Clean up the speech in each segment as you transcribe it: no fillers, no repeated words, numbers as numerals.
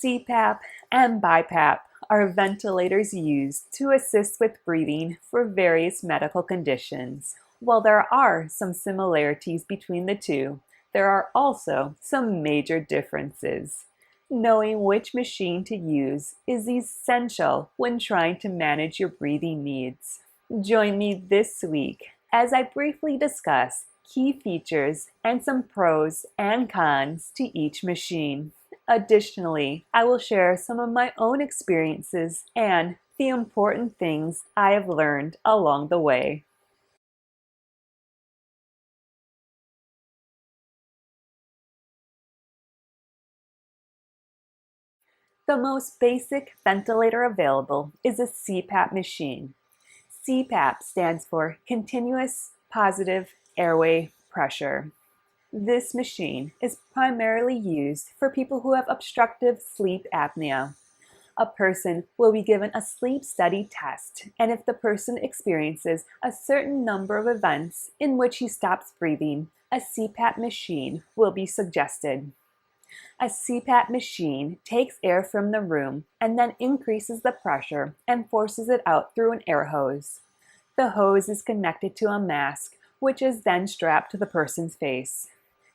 CPAP and BiPAP are ventilators used to assist with breathing for various medical conditions. While there are some similarities between the two, there are also some major differences. Knowing which machine to use is essential when trying to manage your breathing needs. Join me this week as I briefly discuss key features and some pros and cons to each machine. Additionally, I will share some of my own experiences and the important things I have learned along the way. The most basic ventilator available is a CPAP machine. CPAP stands for Continuous Positive Airway Pressure. This machine is primarily used for people who have obstructive sleep apnea. A person will be given a sleep study test, and if the person experiences a certain number of events in which he stops breathing, a CPAP machine will be suggested. A CPAP machine takes air from the room and then increases the pressure and forces it out through an air hose. The hose is connected to a mask, which is then strapped to the person's face.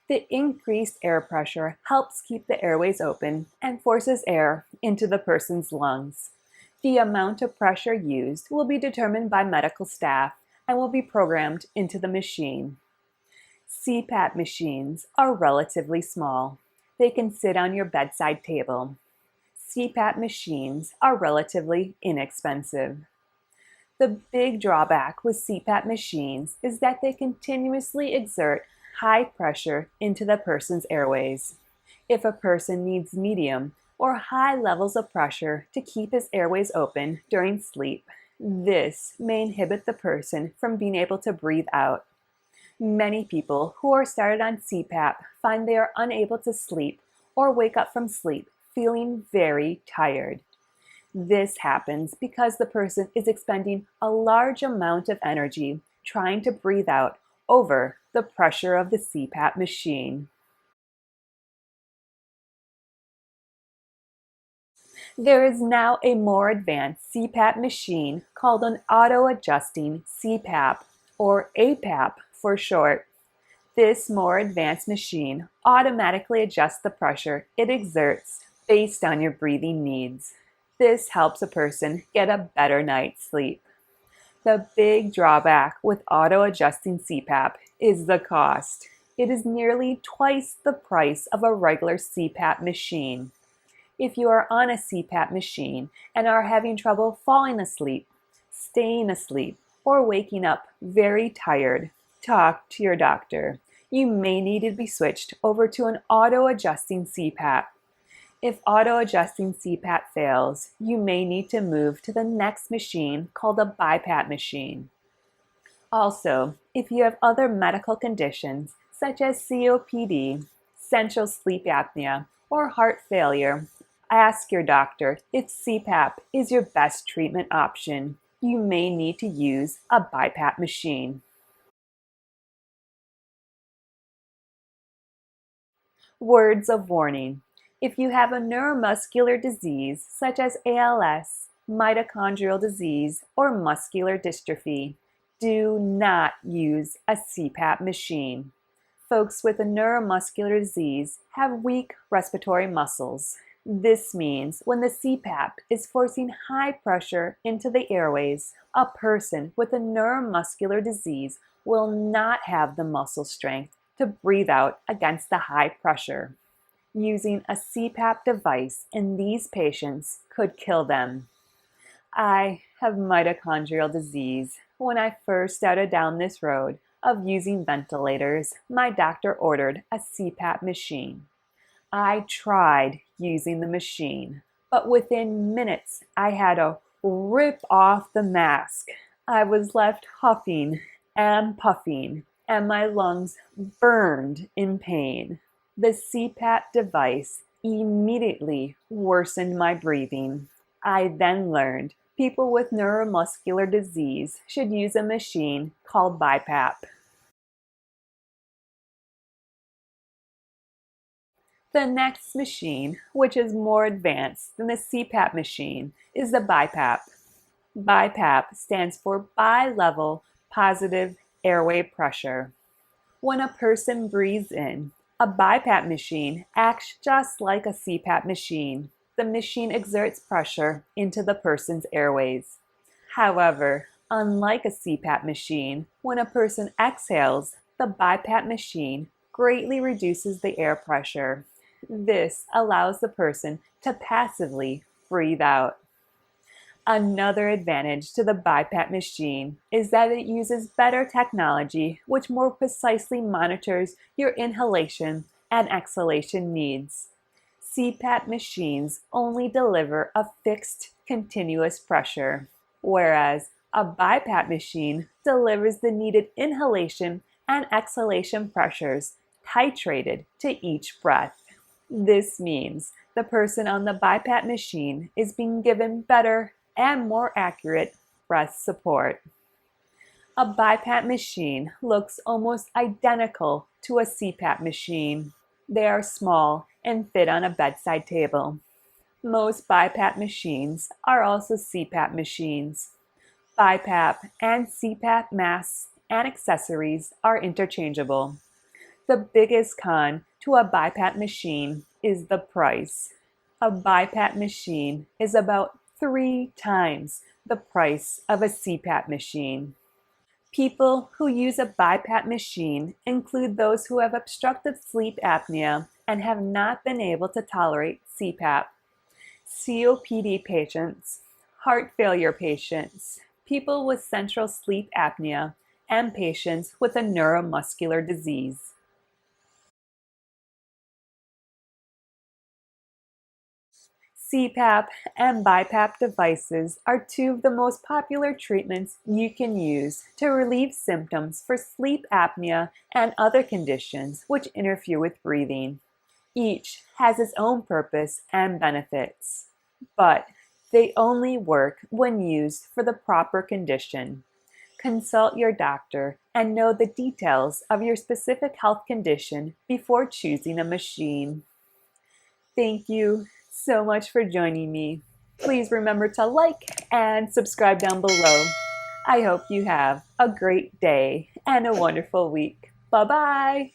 The increased air pressure helps keep the airways open and forces air into the person's lungs. The amount of pressure used will be determined by medical staff and will be programmed into the machine. CPAP machines are relatively small. They can sit on your bedside table. CPAP machines are relatively inexpensive. The big drawback with CPAP machines is that they continuously exert high pressure into the person's airways. If a person needs medium or high levels of pressure to keep his airways open during sleep, this may inhibit the person from being able to breathe out. Many people who are started on CPAP find they are unable to sleep or wake up from sleep feeling very tired. This happens because the person is expending a large amount of energy trying to breathe out over the pressure of the CPAP machine. There is now a more advanced CPAP machine called an auto-adjusting CPAP, or APAP for short. This more advanced machine automatically adjusts the pressure it exerts based on your breathing needs. This helps a person get a better night's sleep. The big drawback with auto-adjusting CPAP is the cost. It is nearly twice the price of a regular CPAP machine. If you are on a CPAP machine and are having trouble falling asleep, staying asleep, or waking up very tired, talk to your doctor. You may need to be switched over to an auto-adjusting CPAP. If auto-adjusting CPAP fails, you may need to move to the next machine called a BiPAP machine. Also, if you have other medical conditions such as COPD, central sleep apnea, or heart failure, ask your doctor if CPAP is your best treatment option. You may need to use a BiPAP machine. Words of warning. If you have a neuromuscular disease such as ALS, mitochondrial disease, or muscular dystrophy, do not use a CPAP machine. Folks with a neuromuscular disease have weak respiratory muscles. This means when the CPAP is forcing high pressure into the airways, a person with a neuromuscular disease will not have the muscle strength to breathe out against the high pressure. Using a CPAP device in these patients could kill them. I have mitochondrial disease. When I first started down this road of using ventilators, my doctor ordered a CPAP machine. I tried using the machine, but within minutes I had to rip off the mask. I was left huffing and puffing, and my lungs burned in pain. The CPAP device immediately worsened my breathing. I then learned people with neuromuscular disease should use a machine called BiPAP. The next machine, which is more advanced than the CPAP machine, is the BiPAP. BiPAP stands for bi-level positive airway pressure. When a person breathes in, a BiPAP machine acts just like a CPAP machine. The machine exerts pressure into the person's airways. However, unlike a CPAP machine, when a person exhales, the BiPAP machine greatly reduces the air pressure. This allows the person to passively breathe out. Another advantage to the BiPAP machine is that it uses better technology which more precisely monitors your inhalation and exhalation needs. CPAP machines only deliver a fixed, continuous pressure, whereas a BiPAP machine delivers the needed inhalation and exhalation pressures titrated to each breath. This means the person on the BiPAP machine is being given better and more accurate breath support. A BiPAP machine looks almost identical to a CPAP machine. They are small and fit on a bedside table. Most BiPAP machines are also CPAP machines. BiPAP and CPAP masks and accessories are interchangeable. The biggest con to a BiPAP machine is the price. A BiPAP machine is about 3 times the price of a CPAP machine. People who use a BiPAP machine include those who have obstructive sleep apnea and have not been able to tolerate CPAP, COPD patients, heart failure patients, people with central sleep apnea, and patients with a neuromuscular disease. CPAP and BiPAP devices are two of the most popular treatments you can use to relieve symptoms for sleep apnea and other conditions which interfere with breathing. Each has its own purpose and benefits, but they only work when used for the proper condition. Consult your doctor and know the details of your specific health condition before choosing a machine. Thank you so much for joining me. Please remember to like and subscribe down below. I hope you have a great day and a wonderful week. Bye-bye.